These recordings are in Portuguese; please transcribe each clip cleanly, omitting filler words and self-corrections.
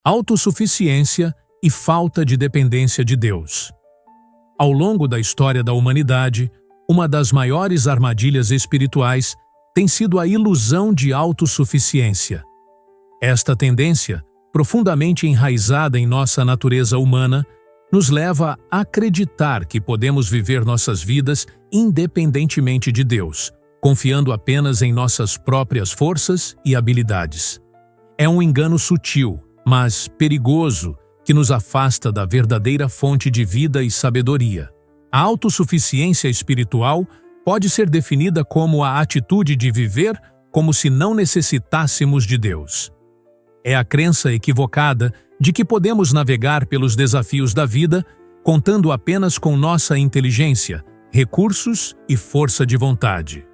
autossuficiência e falta de dependência de Deus. Ao longo da história da humanidade, uma das maiores armadilhas espirituais tem sido a ilusão de autossuficiência. Esta tendência, profundamente enraizada em nossa natureza humana, nos leva a acreditar que podemos viver nossas vidas independentemente de Deus, confiando apenas em nossas próprias forças e habilidades. É um engano sutil, mas perigoso, que nos afasta da verdadeira fonte de vida e sabedoria. A autossuficiência espiritual pode ser definida como a atitude de viver como se não necessitássemos de Deus. É a crença equivocada de que podemos navegar pelos desafios da vida contando apenas com nossa inteligência, recursos e força de vontade.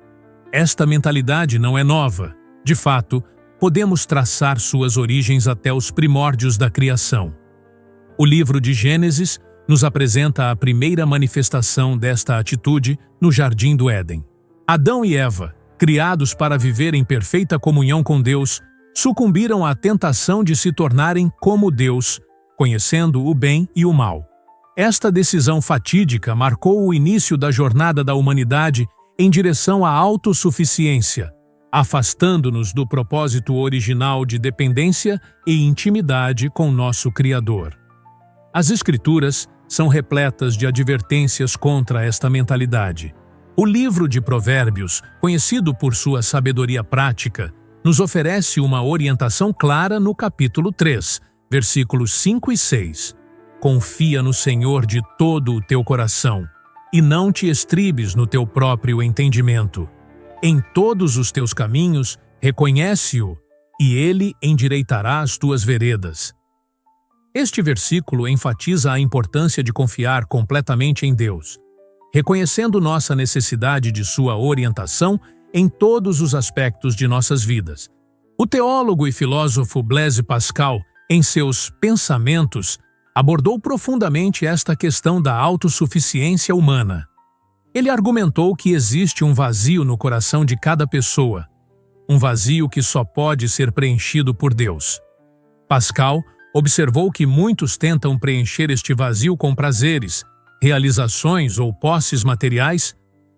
Esta mentalidade não é nova. De fato, podemos traçar suas origens até os primórdios da criação. O livro de Gênesis nos apresenta a primeira manifestação desta atitude no Jardim do Éden. Adão e Eva, criados para viver em perfeita comunhão com Deus, sucumbiram à tentação de se tornarem como Deus, conhecendo o bem e o mal. Esta decisão fatídica marcou o início da jornada da humanidade em direção à autossuficiência, afastando-nos do propósito original de dependência e intimidade com nosso Criador. As Escrituras são repletas de advertências contra esta mentalidade. O livro de Provérbios, conhecido por sua sabedoria prática, nos oferece uma orientação clara no capítulo 3, versículos 5 e 6. Confia no Senhor de todo o teu coração, e não te estribes no teu próprio entendimento. Em todos os teus caminhos, reconhece-o, e ele endireitará as tuas veredas. Este versículo enfatiza a importância de confiar completamente em Deus, reconhecendo nossa necessidade de sua orientação em todos os aspectos de nossas vidas. O teólogo e filósofo Blaise Pascal, em seus Pensamentos, abordou profundamente esta questão da autossuficiência humana. Ele argumentou que existe um vazio no coração de cada pessoa, um vazio que só pode ser preenchido por Deus. Pascal observou que muitos tentam preencher este vazio com prazeres, realizações ou posses materiais,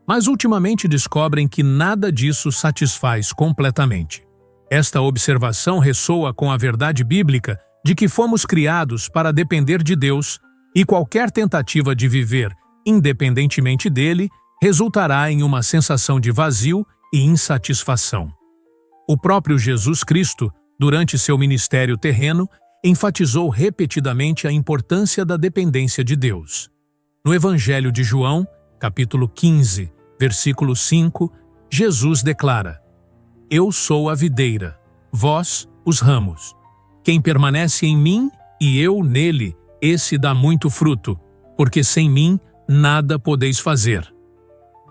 mas ultimamente descobrem que nada disso satisfaz completamente. Esta observação ressoa com a verdade bíblica de que fomos criados para depender de Deus e qualquer tentativa de viver independentemente dele resultará em uma sensação de vazio e insatisfação. O próprio Jesus Cristo, durante seu ministério terreno, enfatizou repetidamente a importância da dependência de Deus. No Evangelho de João, capítulo 15, versículo 5, Jesus declara: Eu sou a videira, vós os ramos. Quem permanece em mim e eu nele, esse dá muito fruto, porque sem mim nada podeis fazer.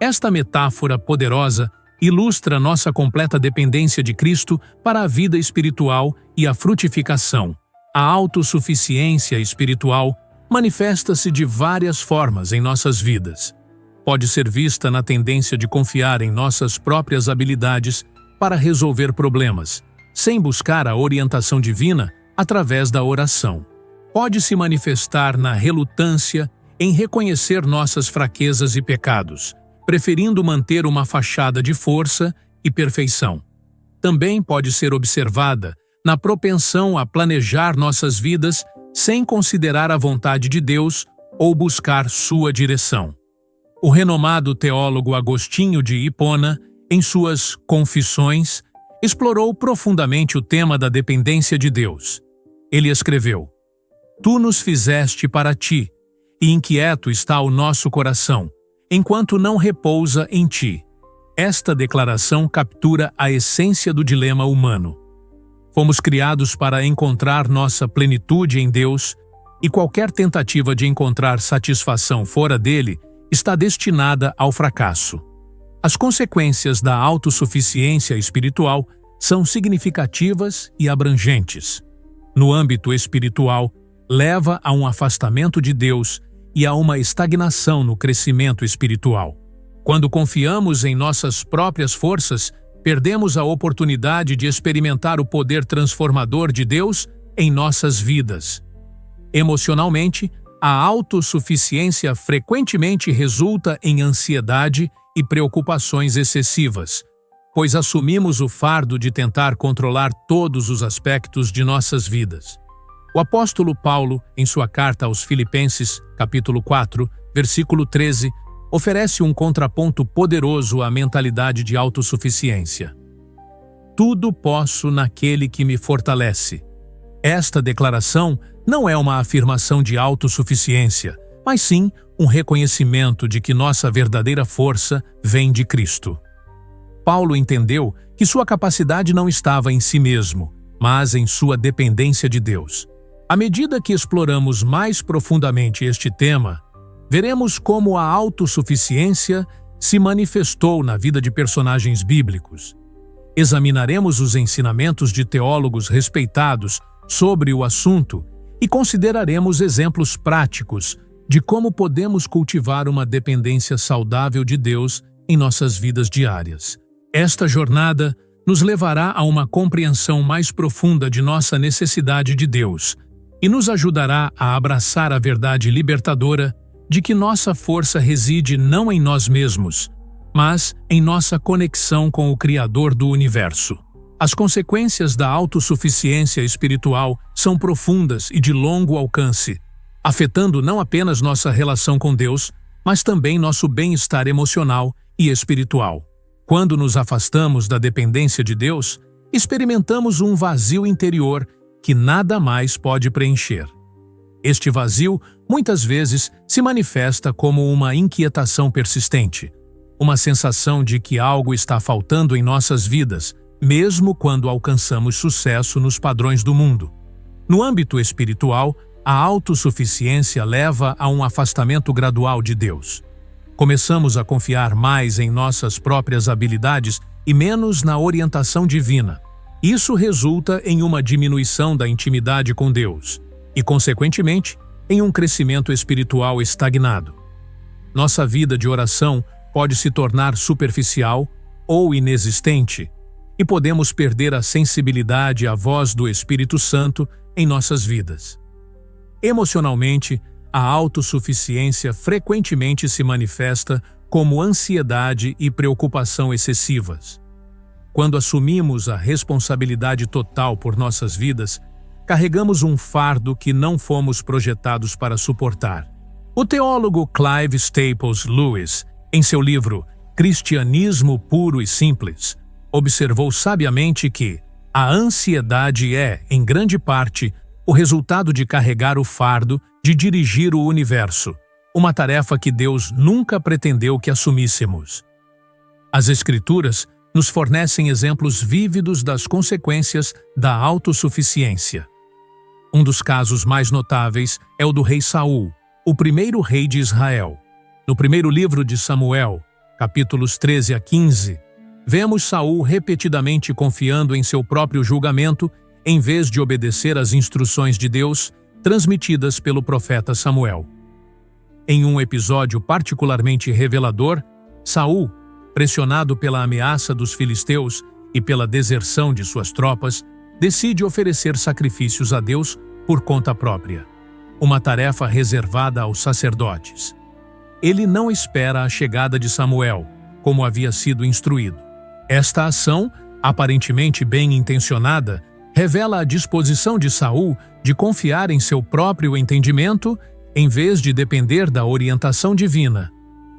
Esta metáfora poderosa ilustra nossa completa dependência de Cristo para a vida espiritual e a frutificação. A autossuficiência espiritual manifesta-se de várias formas em nossas vidas. Pode ser vista na tendência de confiar em nossas próprias habilidades para resolver problemas, sem buscar a orientação divina através da oração. Pode se manifestar na relutância em reconhecer nossas fraquezas e pecados, preferindo manter uma fachada de força e perfeição. Também pode ser observada na propensão a planejar nossas vidas sem considerar a vontade de Deus ou buscar sua direção. O renomado teólogo Agostinho de Hipona, em suas Confissões, explorou profundamente o tema da dependência de Deus. Ele escreveu: Tu nos fizeste para ti, e inquieto está o nosso coração, enquanto não repousa em ti. Esta declaração captura a essência do dilema humano. Fomos criados para encontrar nossa plenitude em Deus, e qualquer tentativa de encontrar satisfação fora dele está destinada ao fracasso. As consequências da autossuficiência espiritual são significativas e abrangentes. No âmbito espiritual, leva a um afastamento de Deus e a uma estagnação no crescimento espiritual. Quando confiamos em nossas próprias forças, perdemos a oportunidade de experimentar o poder transformador de Deus em nossas vidas. Emocionalmente, a autossuficiência frequentemente resulta em ansiedade e preocupações excessivas, pois assumimos o fardo de tentar controlar todos os aspectos de nossas vidas. O apóstolo Paulo, em sua carta aos Filipenses, capítulo 4, versículo 13, oferece um contraponto poderoso à mentalidade de autossuficiência. Tudo posso naquele que me fortalece. Esta declaração não é uma afirmação de autossuficiência, mas sim um reconhecimento de que nossa verdadeira força vem de Cristo. Paulo entendeu que sua capacidade não estava em si mesmo, mas em sua dependência de Deus. À medida que exploramos mais profundamente este tema, veremos como a autossuficiência se manifestou na vida de personagens bíblicos. Examinaremos os ensinamentos de teólogos respeitados sobre o assunto e consideraremos exemplos práticos de como podemos cultivar uma dependência saudável de Deus em nossas vidas diárias. Esta jornada nos levará a uma compreensão mais profunda de nossa necessidade de Deus e nos ajudará a abraçar a verdade libertadora de que nossa força reside não em nós mesmos, mas em nossa conexão com o Criador do Universo. As consequências da autossuficiência espiritual são profundas e de longo alcance, afetando não apenas nossa relação com Deus, mas também nosso bem-estar emocional e espiritual. Quando nos afastamos da dependência de Deus, experimentamos um vazio interior que nada mais pode preencher. Este vazio, muitas vezes, se manifesta como uma inquietação persistente, uma sensação de que algo está faltando em nossas vidas, mesmo quando alcançamos sucesso nos padrões do mundo. No âmbito espiritual, a autossuficiência leva a um afastamento gradual de Deus. Começamos a confiar mais em nossas próprias habilidades e menos na orientação divina. Isso resulta em uma diminuição da intimidade com Deus e, consequentemente, em um crescimento espiritual estagnado. Nossa vida de oração pode se tornar superficial ou inexistente, e podemos perder a sensibilidade à voz do Espírito Santo em nossas vidas. Emocionalmente, a autossuficiência frequentemente se manifesta como ansiedade e preocupação excessivas. Quando assumimos a responsabilidade total por nossas vidas, carregamos um fardo que não fomos projetados para suportar. O teólogo Clive Staples Lewis, em seu livro Cristianismo Puro e Simples, observou sabiamente que a ansiedade é, em grande parte, o resultado de carregar o fardo de dirigir o universo, uma tarefa que Deus nunca pretendeu que assumíssemos. As Escrituras nos fornecem exemplos vívidos das consequências da autossuficiência. Um dos casos mais notáveis é o do rei Saul, o primeiro rei de Israel. No primeiro livro de Samuel, capítulos 13 a 15, vemos Saul repetidamente confiando em seu próprio julgamento em vez de obedecer às instruções de Deus transmitidas pelo profeta Samuel. Em um episódio particularmente revelador, Saul, pressionado pela ameaça dos filisteus e pela deserção de suas tropas, decide oferecer sacrifícios a Deus por conta própria, uma tarefa reservada aos sacerdotes. Ele não espera a chegada de Samuel, como havia sido instruído. Esta ação, aparentemente bem intencionada, revela a disposição de Saul de confiar em seu próprio entendimento em vez de depender da orientação divina.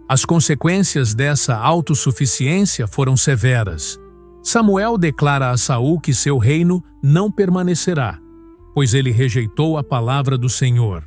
As consequências dessa autossuficiência foram severas. Samuel declara a Saul que seu reino não permanecerá, pois ele rejeitou a palavra do Senhor.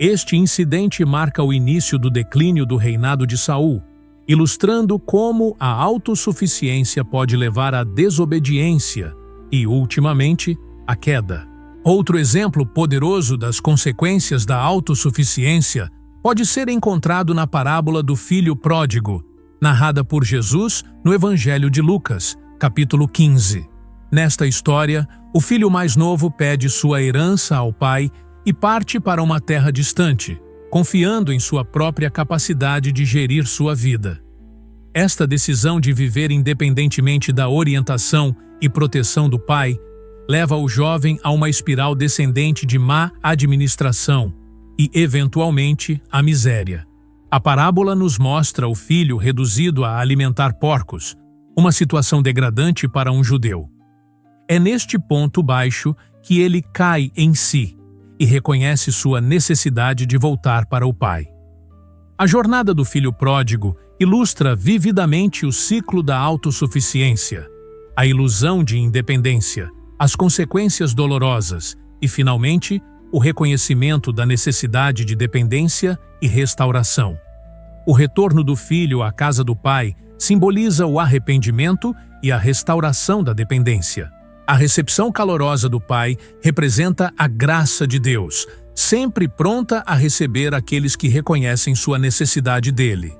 Este incidente marca o início do declínio do reinado de Saul, ilustrando como a autossuficiência pode levar à desobediência e, ultimamente, à queda. Outro exemplo poderoso das consequências da autossuficiência pode ser encontrado na parábola do filho pródigo, narrada por Jesus no Evangelho de Lucas, capítulo 15. Nesta história, o filho mais novo pede sua herança ao pai e parte para uma terra distante, confiando em sua própria capacidade de gerir sua vida. Esta decisão de viver independentemente da orientação e proteção do pai leva o jovem a uma espiral descendente de má administração e, eventualmente, à miséria. A parábola nos mostra o filho reduzido a alimentar porcos, uma situação degradante para um judeu. É neste ponto baixo que ele cai em si e reconhece sua necessidade de voltar para o pai. A jornada do filho pródigo ilustra vividamente o ciclo da autossuficiência, a ilusão de independência, as consequências dolorosas e, finalmente, o reconhecimento da necessidade de dependência e restauração. O retorno do filho à casa do pai simboliza o arrependimento e a restauração da dependência. A recepção calorosa do pai representa a graça de Deus, sempre pronta a receber aqueles que reconhecem sua necessidade dele.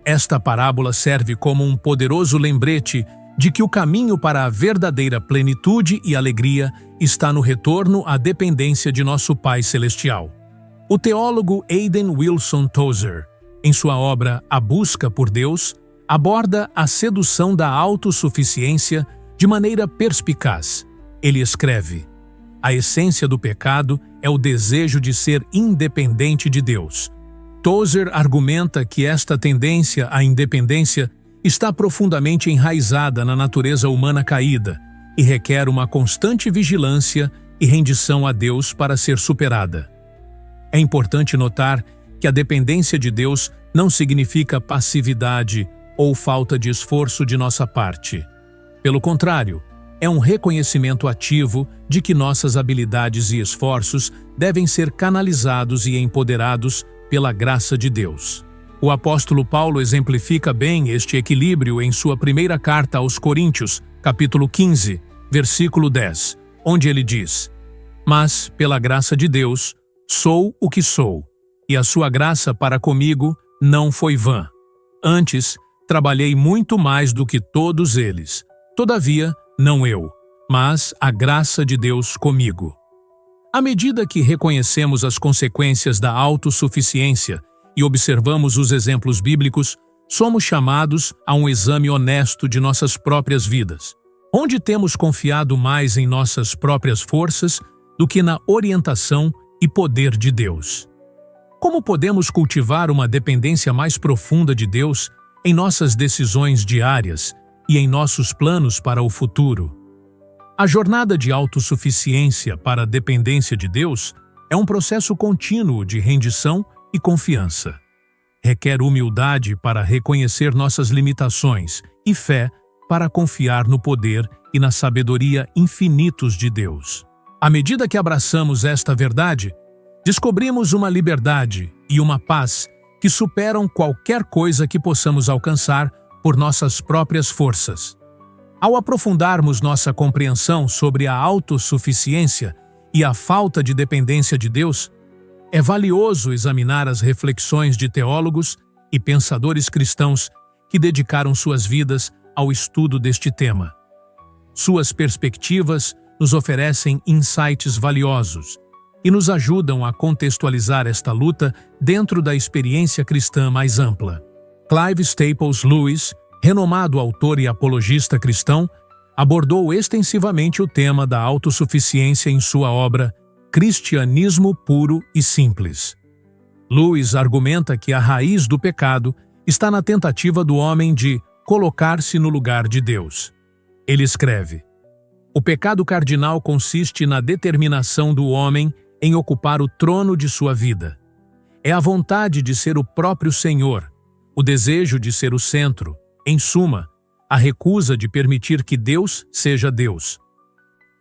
Esta parábola serve como um poderoso lembrete de que o caminho para a verdadeira plenitude e alegria está no retorno à dependência de nosso Pai Celestial. O teólogo Aidan Wilson Tozer, em sua obra A Busca por Deus, aborda a sedução da autossuficiência de maneira perspicaz. Ele escreve: a essência do pecado é o desejo de ser independente de Deus. Tozer argumenta que esta tendência à independência está profundamente enraizada na natureza humana caída e requer uma constante vigilância e rendição a Deus para ser superada. É importante notar que a dependência de Deus não significa passividade ou falta de esforço de nossa parte. Pelo contrário, é um reconhecimento ativo de que nossas habilidades e esforços devem ser canalizados e empoderados pela graça de Deus. O apóstolo Paulo exemplifica bem este equilíbrio em sua primeira carta aos Coríntios, capítulo 15, versículo 10, onde ele diz: "Mas, pela graça de Deus, sou o que sou, e a sua graça para comigo não foi vã. Antes, trabalhei muito mais do que todos eles. Todavia, não eu, mas a graça de Deus comigo." À medida que reconhecemos as consequências da autossuficiência e observamos os exemplos bíblicos, somos chamados a um exame honesto de nossas próprias vidas. Onde temos confiado mais em nossas próprias forças do que na orientação e poder de Deus? Como podemos cultivar uma dependência mais profunda de Deus em nossas decisões diárias e em nossos planos para o futuro? A jornada de autossuficiência para a dependência de Deus é um processo contínuo de rendição e confiança. Requer humildade para reconhecer nossas limitações e fé para confiar no poder e na sabedoria infinitos de Deus. À medida que abraçamos esta verdade, descobrimos uma liberdade e uma paz que superam qualquer coisa que possamos alcançar por nossas próprias forças. Ao aprofundarmos nossa compreensão sobre a autossuficiência e a falta de dependência de Deus, é valioso examinar as reflexões de teólogos e pensadores cristãos que dedicaram suas vidas ao estudo deste tema. Suas perspectivas nos oferecem insights valiosos e nos ajudam a contextualizar esta luta dentro da experiência cristã mais ampla. Clive Staples Lewis, renomado autor e apologista cristão, abordou extensivamente o tema da autossuficiência em sua obra Cristianismo Puro e Simples. Lewis argumenta que a raiz do pecado está na tentativa do homem de colocar-se no lugar de Deus. Ele escreve: "O pecado cardinal consiste na determinação do homem em ocupar o trono de sua vida. É a vontade de ser o próprio Senhor, o desejo de ser o centro, em suma, a recusa de permitir que Deus seja Deus."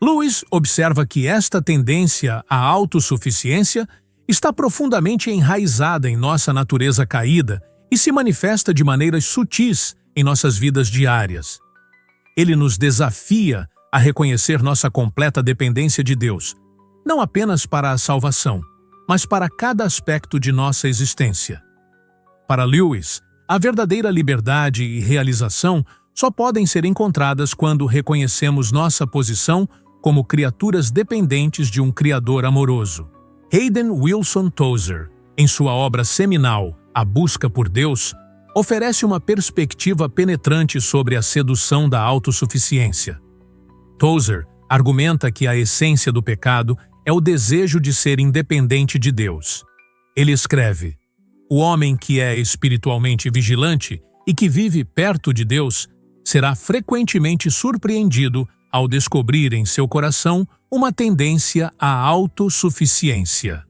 Lewis observa que esta tendência à autossuficiência está profundamente enraizada em nossa natureza caída e se manifesta de maneiras sutis em nossas vidas diárias. Ele nos desafia a reconhecer nossa completa dependência de Deus, não apenas para a salvação, mas para cada aspecto de nossa existência. Para Lewis, a verdadeira liberdade e realização só podem ser encontradas quando reconhecemos nossa posição como criaturas dependentes de um Criador amoroso. Aidan Wilson Tozer, em sua obra seminal A Busca por Deus, oferece uma perspectiva penetrante sobre a sedução da autossuficiência. Tozer argumenta que a essência do pecado é o desejo de ser independente de Deus. Ele escreve: o homem que é espiritualmente vigilante e que vive perto de Deus será frequentemente surpreendido ao descobrir em seu coração uma tendência à autossuficiência.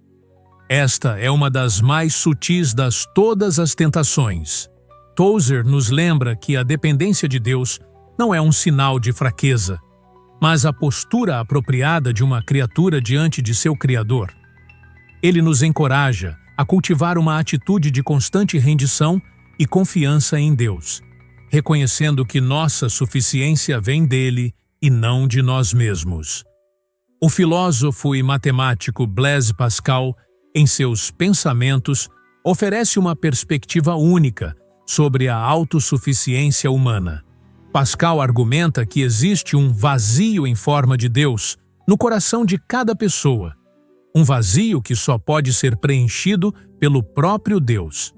Esta é uma das mais sutis das todas as tentações. Tozer nos lembra que a dependência de Deus não é um sinal de fraqueza, mas a postura apropriada de uma criatura diante de seu Criador. Ele nos encoraja a cultivar uma atitude de constante rendição e confiança em Deus, reconhecendo que nossa suficiência vem dele e não de nós mesmos. O filósofo e matemático Blaise Pascal, em seus Pensamentos, oferece uma perspectiva única sobre a autossuficiência humana. Pascal argumenta que existe um vazio em forma de Deus no coração de cada pessoa, um vazio que só pode ser preenchido pelo próprio Deus.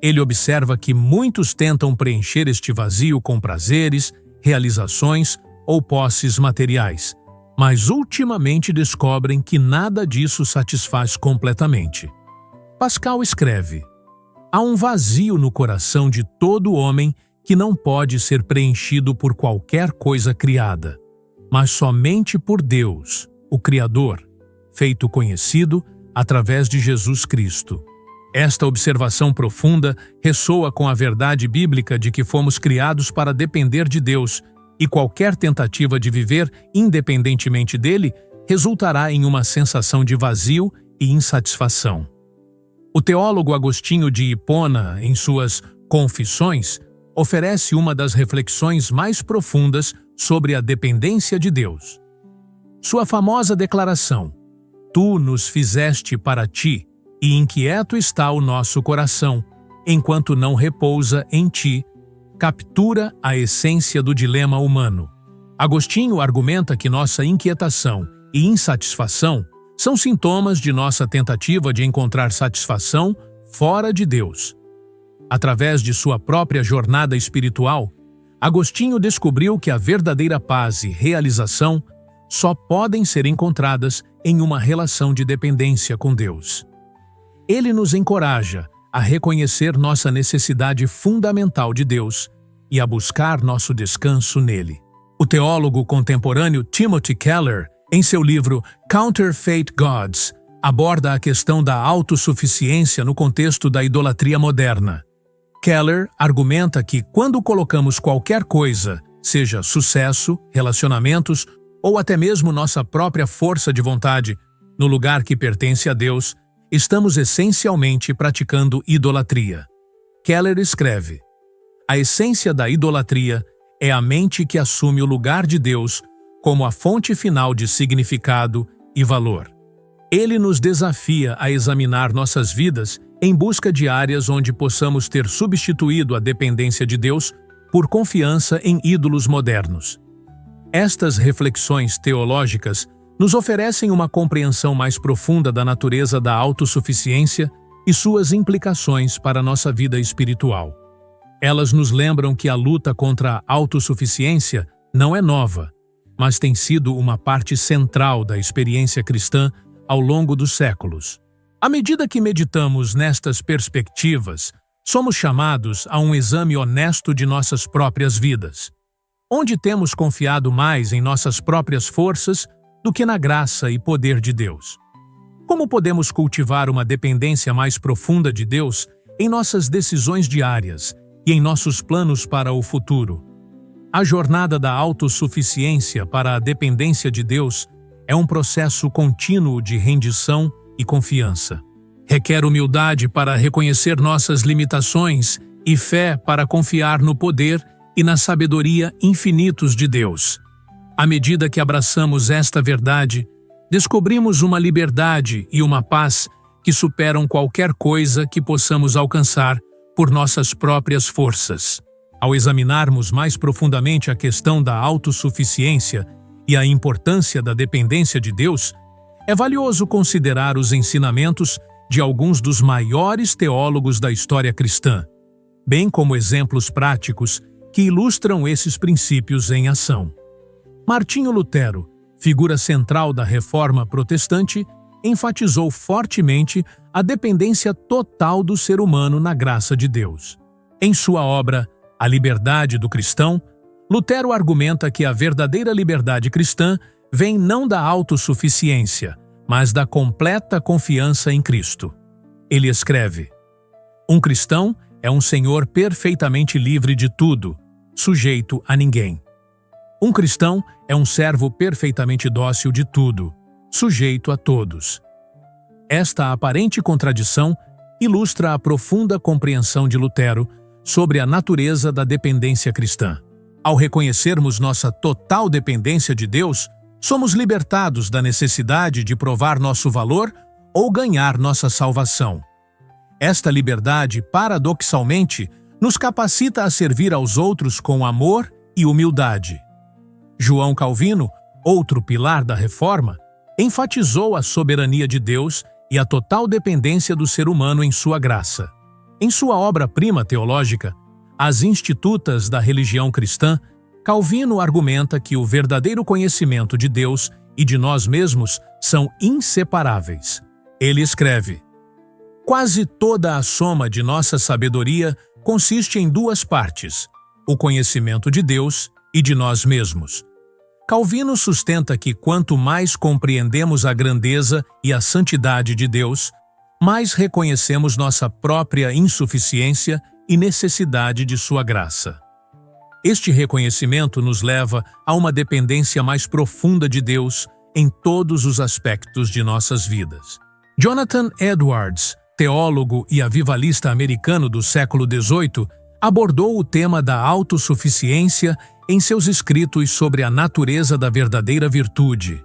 Ele observa que muitos tentam preencher este vazio com prazeres, realizações ou posses materiais, mas ultimamente descobrem que nada disso satisfaz completamente. Pascal escreve: há um vazio no coração de todo homem que não pode ser preenchido por qualquer coisa criada, mas somente por Deus, o Criador, feito conhecido através de Jesus Cristo. Esta observação profunda ressoa com a verdade bíblica de que fomos criados para depender de Deus, e qualquer tentativa de viver independentemente dele resultará em uma sensação de vazio e insatisfação. O teólogo Agostinho de Hipona, em suas Confissões, oferece uma das reflexões mais profundas sobre a dependência de Deus. Sua famosa declaração: "Tu nos fizeste para ti, e inquieto está o nosso coração, enquanto não repousa em ti", captura a essência do dilema humano. Agostinho argumenta que nossa inquietação e insatisfação são sintomas de nossa tentativa de encontrar satisfação fora de Deus. Através de sua própria jornada espiritual, Agostinho descobriu que a verdadeira paz e realização só podem ser encontradas em uma relação de dependência com Deus. Ele nos encoraja a reconhecer nossa necessidade fundamental de Deus e a buscar nosso descanso nele. O teólogo contemporâneo Timothy Keller, em seu livro Counterfeit Gods, aborda a questão da autossuficiência no contexto da idolatria moderna. Keller argumenta que quando colocamos qualquer coisa, seja sucesso, relacionamentos ou até mesmo nossa própria força de vontade, no lugar que pertence a Deus, estamos essencialmente praticando idolatria. Keller escreve: a essência da idolatria é a mente que assume o lugar de Deus como a fonte final de significado e valor. Ele nos desafia a examinar nossas vidas em busca de áreas onde possamos ter substituído a dependência de Deus por confiança em ídolos modernos. Estas reflexões teológicas nos oferecem uma compreensão mais profunda da natureza da autossuficiência e suas implicações para a nossa vida espiritual. Elas nos lembram que a luta contra a autossuficiência não é nova, mas tem sido uma parte central da experiência cristã ao longo dos séculos. À medida que meditamos nestas perspectivas, somos chamados a um exame honesto de nossas próprias vidas. Onde temos confiado mais em nossas próprias forças do que na graça e poder de Deus? Como podemos cultivar uma dependência mais profunda de Deus em nossas decisões diárias e em nossos planos para o futuro? A jornada da autossuficiência para a dependência de Deus é um processo contínuo de rendição e confiança. Requer humildade para reconhecer nossas limitações e fé para confiar no poder e na sabedoria infinitos de Deus. À medida que abraçamos esta verdade, descobrimos uma liberdade e uma paz que superam qualquer coisa que possamos alcançar por nossas próprias forças. Ao examinarmos mais profundamente a questão da autossuficiência e a importância da dependência de Deus, é valioso considerar os ensinamentos de alguns dos maiores teólogos da história cristã, bem como exemplos práticos que ilustram esses princípios em ação. Martinho Lutero, figura central da Reforma Protestante, enfatizou fortemente a dependência total do ser humano na graça de Deus. Em sua obra A Liberdade do Cristão, Lutero argumenta que a verdadeira liberdade cristã vem não da autossuficiência, mas da completa confiança em Cristo. Ele escreve: um cristão é um senhor perfeitamente livre de tudo, sujeito a ninguém. Um cristão é um servo perfeitamente dócil de tudo, sujeito a todos. Esta aparente contradição ilustra a profunda compreensão de Lutero sobre a natureza da dependência cristã. Ao reconhecermos nossa total dependência de Deus, somos libertados da necessidade de provar nosso valor ou ganhar nossa salvação. Esta liberdade, paradoxalmente, nos capacita a servir aos outros com amor e humildade. João Calvino, outro pilar da Reforma, enfatizou a soberania de Deus e a total dependência do ser humano em sua graça. Em sua obra-prima teológica, As Institutas da Religião Cristã, Calvino argumenta que o verdadeiro conhecimento de Deus e de nós mesmos são inseparáveis. Ele escreve: quase toda a soma de nossa sabedoria consiste em duas partes, o conhecimento de Deus e de nós mesmos. Calvino sustenta que quanto mais compreendemos a grandeza e a santidade de Deus, mais reconhecemos nossa própria insuficiência e necessidade de sua graça. Este reconhecimento nos leva a uma dependência mais profunda de Deus em todos os aspectos de nossas vidas. Jonathan Edwards, teólogo e avivalista americano do século XVIII, abordou o tema da autossuficiência em seus escritos sobre a natureza da verdadeira virtude.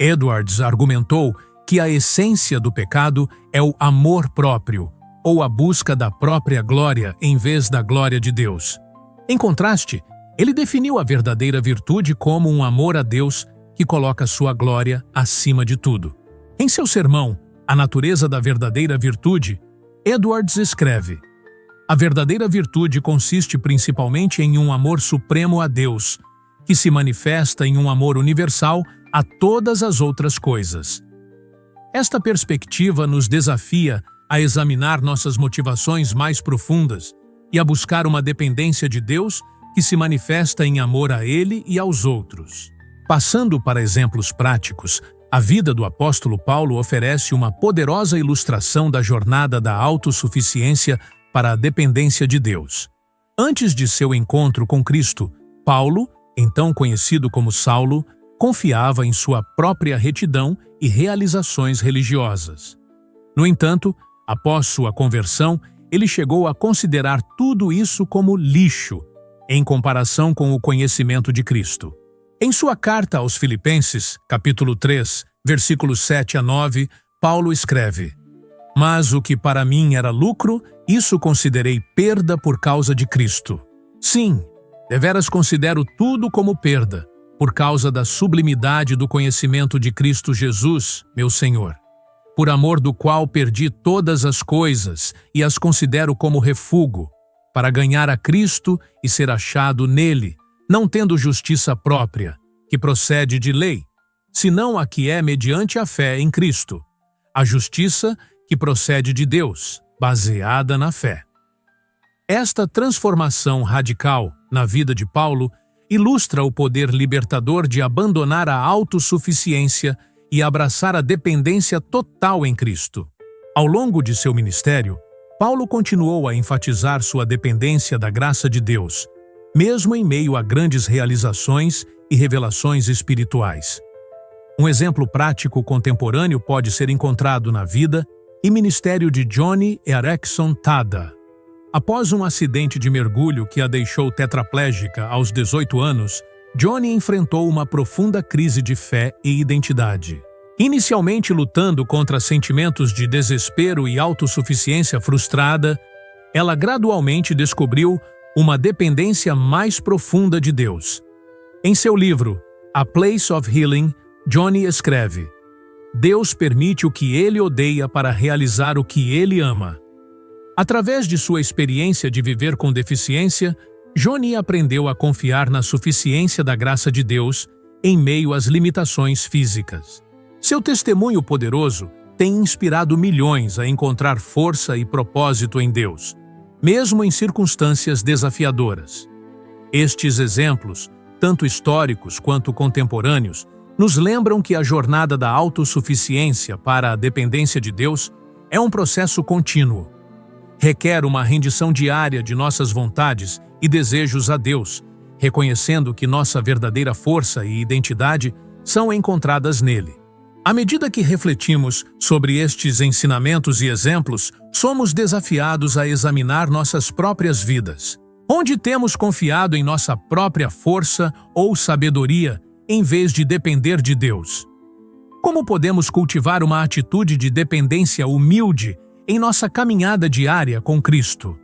Edwards argumentou que a essência do pecado é o amor próprio, ou a busca da própria glória em vez da glória de Deus. Em contraste, ele definiu a verdadeira virtude como um amor a Deus que coloca sua glória acima de tudo. Em seu sermão, A Natureza da Verdadeira Virtude, Edwards escreve: a verdadeira virtude consiste principalmente em um amor supremo a Deus, que se manifesta em um amor universal a todas as outras coisas. Esta perspectiva nos desafia a examinar nossas motivações mais profundas e a buscar uma dependência de Deus que se manifesta em amor a Ele e aos outros. Passando para exemplos práticos, a vida do apóstolo Paulo oferece uma poderosa ilustração da jornada da autossuficiência para a dependência de Deus. Antes de seu encontro com Cristo, Paulo, então conhecido como Saulo, confiava em sua própria retidão e realizações religiosas. No entanto, após sua conversão, ele chegou a considerar tudo isso como lixo, em comparação com o conhecimento de Cristo. Em sua carta aos Filipenses, capítulo 3, versículos 7 a 9, Paulo escreve: mas o que para mim era lucro, isso considerei perda por causa de Cristo. Sim, deveras considero tudo como perda, por causa da sublimidade do conhecimento de Cristo Jesus, meu Senhor, por amor do qual perdi todas as coisas e as considero como refúgio, para ganhar a Cristo e ser achado nele, não tendo justiça própria, que procede de lei, senão a que é mediante a fé em Cristo, a justiça que procede de Deus, baseada na fé. Esta transformação radical na vida de Paulo ilustra o poder libertador de abandonar a autossuficiência e abraçar a dependência total em Cristo. Ao longo de seu ministério, Paulo continuou a enfatizar sua dependência da graça de Deus, mesmo em meio a grandes realizações e revelações espirituais. Um exemplo prático contemporâneo pode ser encontrado na vida e ministério de Joni Eareckson Tada. Após um acidente de mergulho que a deixou tetraplégica aos 18 anos, Joni enfrentou uma profunda crise de fé e identidade. Inicialmente lutando contra sentimentos de desespero e autossuficiência frustrada, ela gradualmente descobriu uma dependência mais profunda de Deus. Em seu livro, A Place of Healing, Joni escreve: Deus permite o que ele odeia para realizar o que ele ama. Através de sua experiência de viver com deficiência, Joni aprendeu a confiar na suficiência da graça de Deus em meio às limitações físicas. Seu testemunho poderoso tem inspirado milhões a encontrar força e propósito em Deus, mesmo em circunstâncias desafiadoras. Estes exemplos, tanto históricos quanto contemporâneos, nos lembram que a jornada da autossuficiência para a dependência de Deus é um processo contínuo. Requer uma rendição diária de nossas vontades e desejos a Deus, reconhecendo que nossa verdadeira força e identidade são encontradas nele. À medida que refletimos sobre estes ensinamentos e exemplos, somos desafiados a examinar nossas próprias vidas. Onde temos confiado em nossa própria força ou sabedoria em vez de depender de Deus? Como podemos cultivar uma atitude de dependência humilde em nossa caminhada diária com Cristo?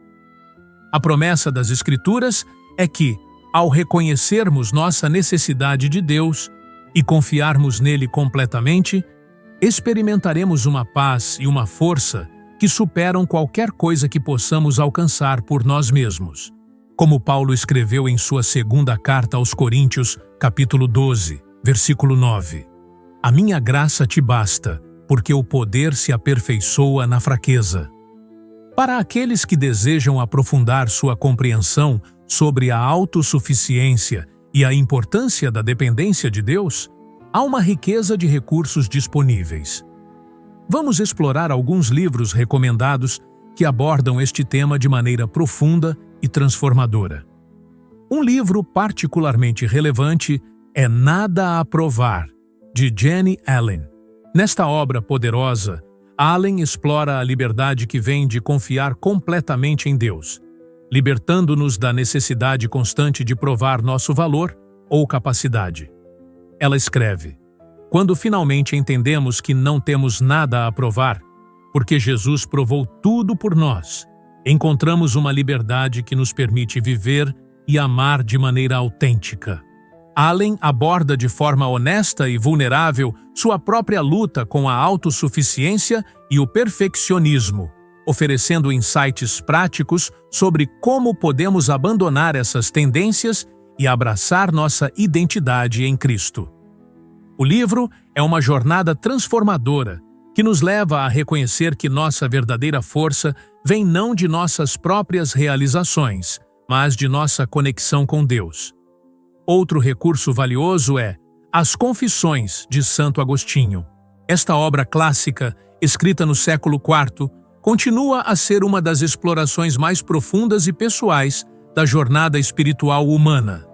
A promessa das Escrituras é que, ao reconhecermos nossa necessidade de Deus e confiarmos nele completamente, experimentaremos uma paz e uma força que superam qualquer coisa que possamos alcançar por nós mesmos. Como Paulo escreveu em sua segunda carta aos Coríntios, capítulo 12, versículo 9. A minha graça te basta, porque o poder se aperfeiçoa na fraqueza. Para aqueles que desejam aprofundar sua compreensão sobre a autossuficiência e a importância da dependência de Deus, há uma riqueza de recursos disponíveis. Vamos explorar alguns livros recomendados que abordam este tema de maneira profunda e transformadora. Um livro particularmente relevante é Nada a Provar, de Jennie Allen. Nesta obra poderosa, Allen explora a liberdade que vem de confiar completamente em Deus, libertando-nos da necessidade constante de provar nosso valor ou capacidade. Ela escreve: quando finalmente entendemos que não temos nada a provar, porque Jesus provou tudo por nós, encontramos uma liberdade que nos permite viver e amar de maneira autêntica. Allen aborda de forma honesta e vulnerável sua própria luta com a autossuficiência e o perfeccionismo, oferecendo insights práticos sobre como podemos abandonar essas tendências e abraçar nossa identidade em Cristo. O livro é uma jornada transformadora que nos leva a reconhecer que nossa verdadeira força vem não de nossas próprias realizações, mas de nossa conexão com Deus. Outro recurso valioso é As Confissões, de Santo Agostinho. Esta obra clássica, escrita no século IV, continua a ser uma das explorações mais profundas e pessoais da jornada espiritual humana.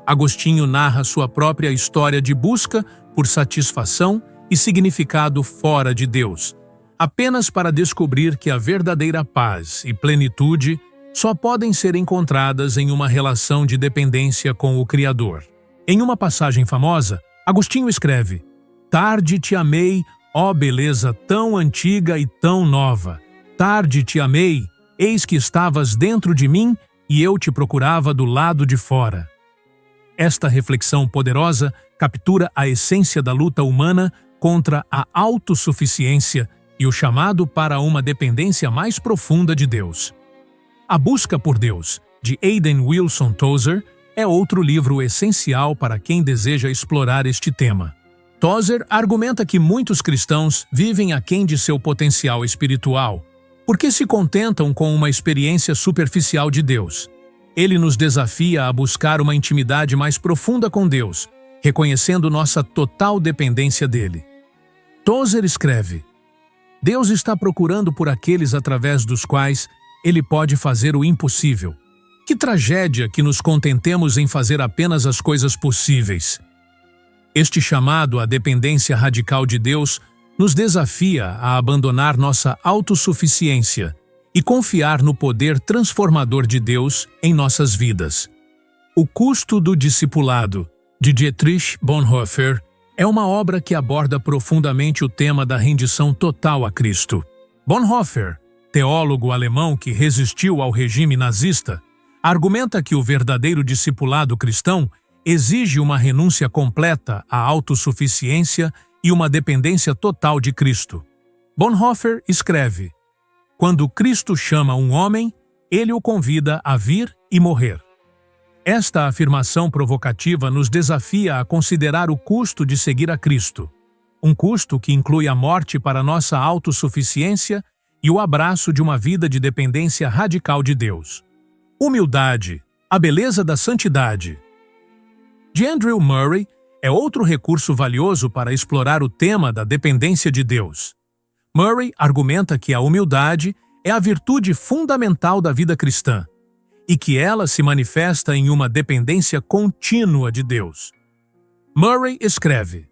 Agostinho narra sua própria história de busca por satisfação e significado fora de Deus, apenas para descobrir que a verdadeira paz e plenitude só podem ser encontradas em uma relação de dependência com o Criador. Em uma passagem famosa, Agostinho escreve: Tarde te amei, ó beleza tão antiga e tão nova. Tarde te amei, eis que estavas dentro de mim e eu te procurava do lado de fora. Esta reflexão poderosa captura a essência da luta humana contra a autossuficiência e o chamado para uma dependência mais profunda de Deus. A Busca por Deus, de Aidan Wilson Tozer, é outro livro essencial para quem deseja explorar este tema. Tozer argumenta que muitos cristãos vivem aquém de seu potencial espiritual, porque se contentam com uma experiência superficial de Deus. Ele nos desafia a buscar uma intimidade mais profunda com Deus, reconhecendo nossa total dependência dele. Tozer escreve: Deus está procurando por aqueles através dos quais Ele pode fazer o impossível. Que tragédia que nos contentemos em fazer apenas as coisas possíveis. Este chamado à dependência radical de Deus nos desafia a abandonar nossa autossuficiência e confiar no poder transformador de Deus em nossas vidas. O Custo do Discipulado, de Dietrich Bonhoeffer, é uma obra que aborda profundamente o tema da rendição total a Cristo. Bonhoeffer, teólogo alemão que resistiu ao regime nazista, argumenta que o verdadeiro discipulado cristão exige uma renúncia completa à autossuficiência e uma dependência total de Cristo. Bonhoeffer escreve: Quando Cristo chama um homem, ele o convida a vir e morrer. Esta afirmação provocativa nos desafia a considerar o custo de seguir a Cristo, um custo que inclui a morte para nossa autossuficiência e o abraço de uma vida de dependência radical de Deus. Humildade, a beleza da santidade. De Andrew Murray é outro recurso valioso para explorar o tema da dependência de Deus. Murray argumenta que a humildade é a virtude fundamental da vida cristã e que ela se manifesta em uma dependência contínua de Deus. Murray escreve: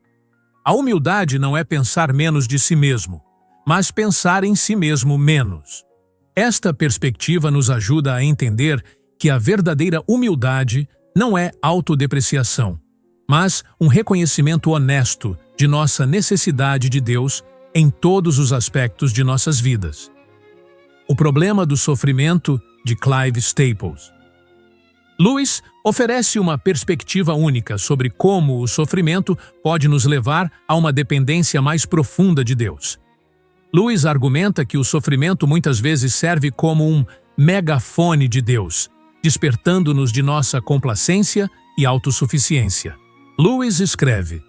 a humildade não é pensar menos de si mesmo, mas pensar em si mesmo menos. Esta perspectiva nos ajuda a entender que a verdadeira humildade não é autodepreciação, mas um reconhecimento honesto de nossa necessidade de Deus em todos os aspectos de nossas vidas. O problema do sofrimento, de Clive Staples. Lewis oferece uma perspectiva única sobre como o sofrimento pode nos levar a uma dependência mais profunda de Deus. Lewis argumenta que o sofrimento muitas vezes serve como um megafone de Deus, despertando-nos de nossa complacência e autossuficiência. Lewis escreve: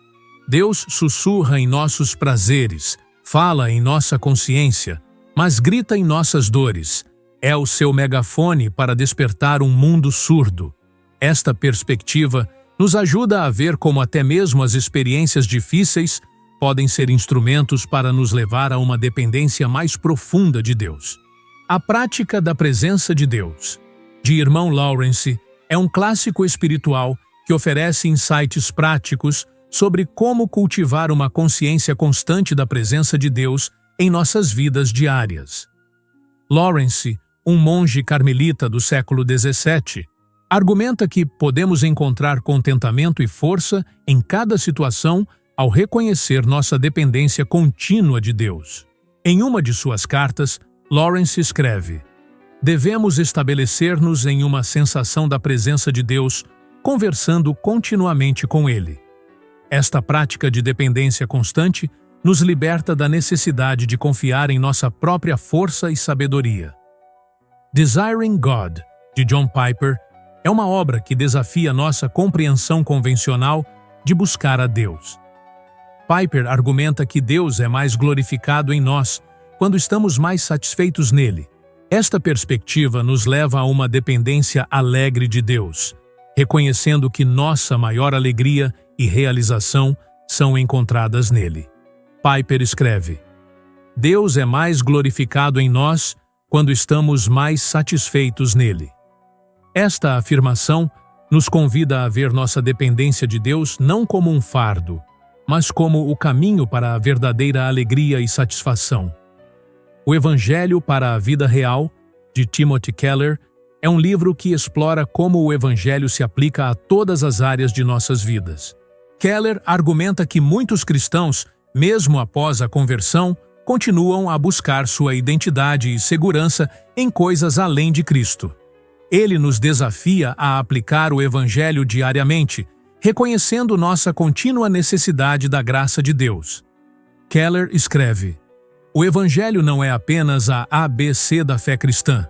Deus sussurra em nossos prazeres, fala em nossa consciência, mas grita em nossas dores. É o seu megafone para despertar um mundo surdo. Esta perspectiva nos ajuda a ver como até mesmo as experiências difíceis podem ser instrumentos para nos levar a uma dependência mais profunda de Deus. A prática da presença de Deus, de Irmão Lawrence, é um clássico espiritual que oferece insights práticos sobre como cultivar uma consciência constante da presença de Deus em nossas vidas diárias. Lawrence, um monge carmelita do século XVII, argumenta que podemos encontrar contentamento e força em cada situação ao reconhecer nossa dependência contínua de Deus. Em uma de suas cartas, Lawrence escreve: devemos estabelecer-nos em uma sensação da presença de Deus, conversando continuamente com Ele. Esta prática de dependência constante nos liberta da necessidade de confiar em nossa própria força e sabedoria. Desiring God, de John Piper, é uma obra que desafia nossa compreensão convencional de buscar a Deus. Piper argumenta que Deus é mais glorificado em nós quando estamos mais satisfeitos nele. Esta perspectiva nos leva a uma dependência alegre de Deus, reconhecendo que nossa maior alegria e realização são encontradas nele. Piper escreve: Deus é mais glorificado em nós quando estamos mais satisfeitos nele. Esta afirmação nos convida a ver nossa dependência de Deus não como um fardo, mas como o caminho para a verdadeira alegria e satisfação. O Evangelho para a Vida Real, de Timothy Keller, é um livro que explora como o Evangelho se aplica a todas as áreas de nossas vidas. Keller argumenta que muitos cristãos, mesmo após a conversão, continuam a buscar sua identidade e segurança em coisas além de Cristo. Ele nos desafia a aplicar o Evangelho diariamente, reconhecendo nossa contínua necessidade da graça de Deus. Keller escreve: o Evangelho não é apenas a ABC da fé cristã,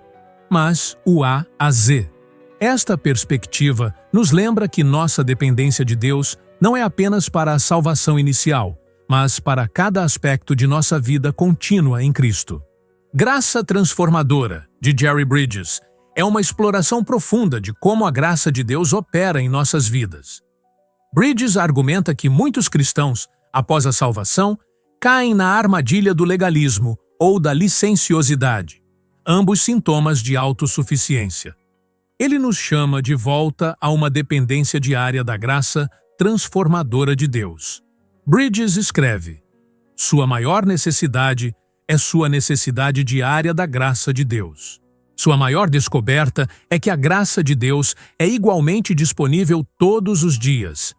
mas o A a Z. Esta perspectiva nos lembra que nossa dependência de Deus não é apenas para a salvação inicial, mas para cada aspecto de nossa vida contínua em Cristo. Graça Transformadora, de Jerry Bridges, é uma exploração profunda de como a graça de Deus opera em nossas vidas. Bridges argumenta que muitos cristãos, após a salvação, caem na armadilha do legalismo ou da licenciosidade, ambos sintomas de autossuficiência. Ele nos chama de volta a uma dependência diária da graça transformadora de Deus. Bridges escreve: sua maior necessidade é sua necessidade diária da graça de Deus. Sua maior descoberta é que a graça de Deus é igualmente disponível todos os dias.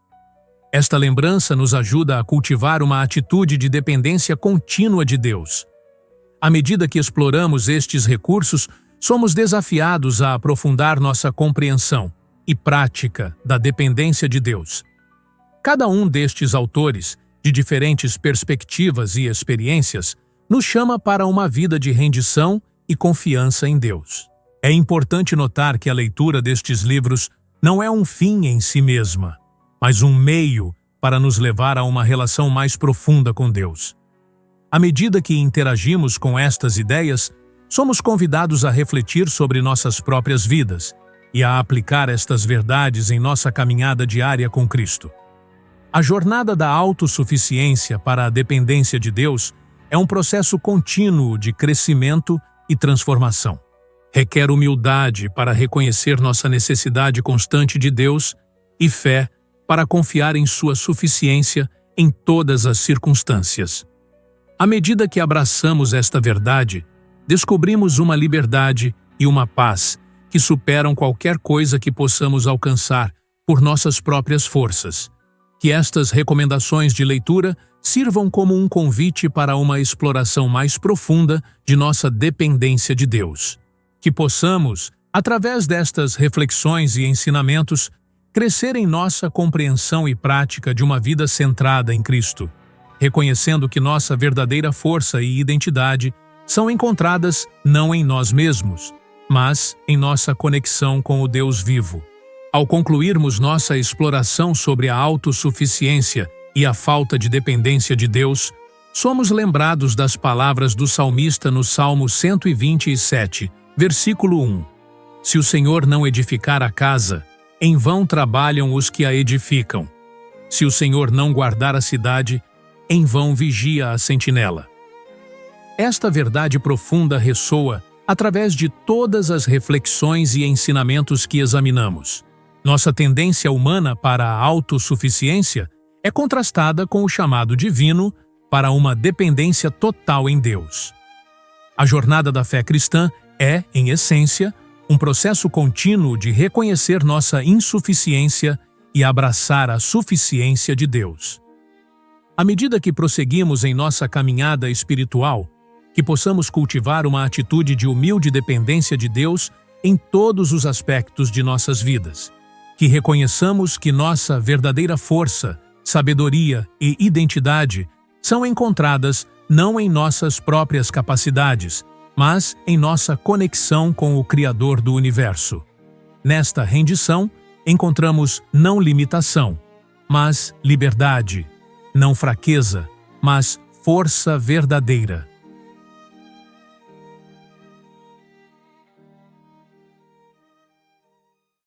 Esta lembrança nos ajuda a cultivar uma atitude de dependência contínua de Deus. À medida que exploramos estes recursos, somos desafiados a aprofundar nossa compreensão e prática da dependência de Deus. Cada um destes autores, de diferentes perspectivas e experiências, nos chama para uma vida de rendição e confiança em Deus. É importante notar que a leitura destes livros não é um fim em si mesma, mas um meio para nos levar a uma relação mais profunda com Deus. À medida que interagimos com estas ideias, somos convidados a refletir sobre nossas próprias vidas e a aplicar estas verdades em nossa caminhada diária com Cristo. A jornada da autossuficiência para a dependência de Deus é um processo contínuo de crescimento e transformação. Requer humildade para reconhecer nossa necessidade constante de Deus e fé para confiar em sua suficiência em todas as circunstâncias. À medida que abraçamos esta verdade, descobrimos uma liberdade e uma paz que superam qualquer coisa que possamos alcançar por nossas próprias forças. Que estas recomendações de leitura sirvam como um convite para uma exploração mais profunda de nossa dependência de Deus. Que possamos, através destas reflexões e ensinamentos, crescer em nossa compreensão e prática de uma vida centrada em Cristo, reconhecendo que nossa verdadeira força e identidade são encontradas não em nós mesmos, mas em nossa conexão com o Deus vivo. Ao concluirmos nossa exploração sobre a autossuficiência e a falta de dependência de Deus, somos lembrados das palavras do salmista no Salmo 127, versículo 1. Se o Senhor não edificar a casa, em vão trabalham os que a edificam. Se o Senhor não guardar a cidade, em vão vigia a sentinela. Esta verdade profunda ressoa através de todas as reflexões e ensinamentos que examinamos. Nossa tendência humana para a autossuficiência é contrastada com o chamado divino para uma dependência total em Deus. A jornada da fé cristã é, em essência, um processo contínuo de reconhecer nossa insuficiência e abraçar a suficiência de Deus. À medida que prosseguimos em nossa caminhada espiritual, que possamos cultivar uma atitude de humilde dependência de Deus em todos os aspectos de nossas vidas. Que reconheçamos que nossa verdadeira força, sabedoria e identidade são encontradas não em nossas próprias capacidades, mas em nossa conexão com o Criador do Universo. Nesta rendição, encontramos não limitação, mas liberdade, não fraqueza, mas força verdadeira.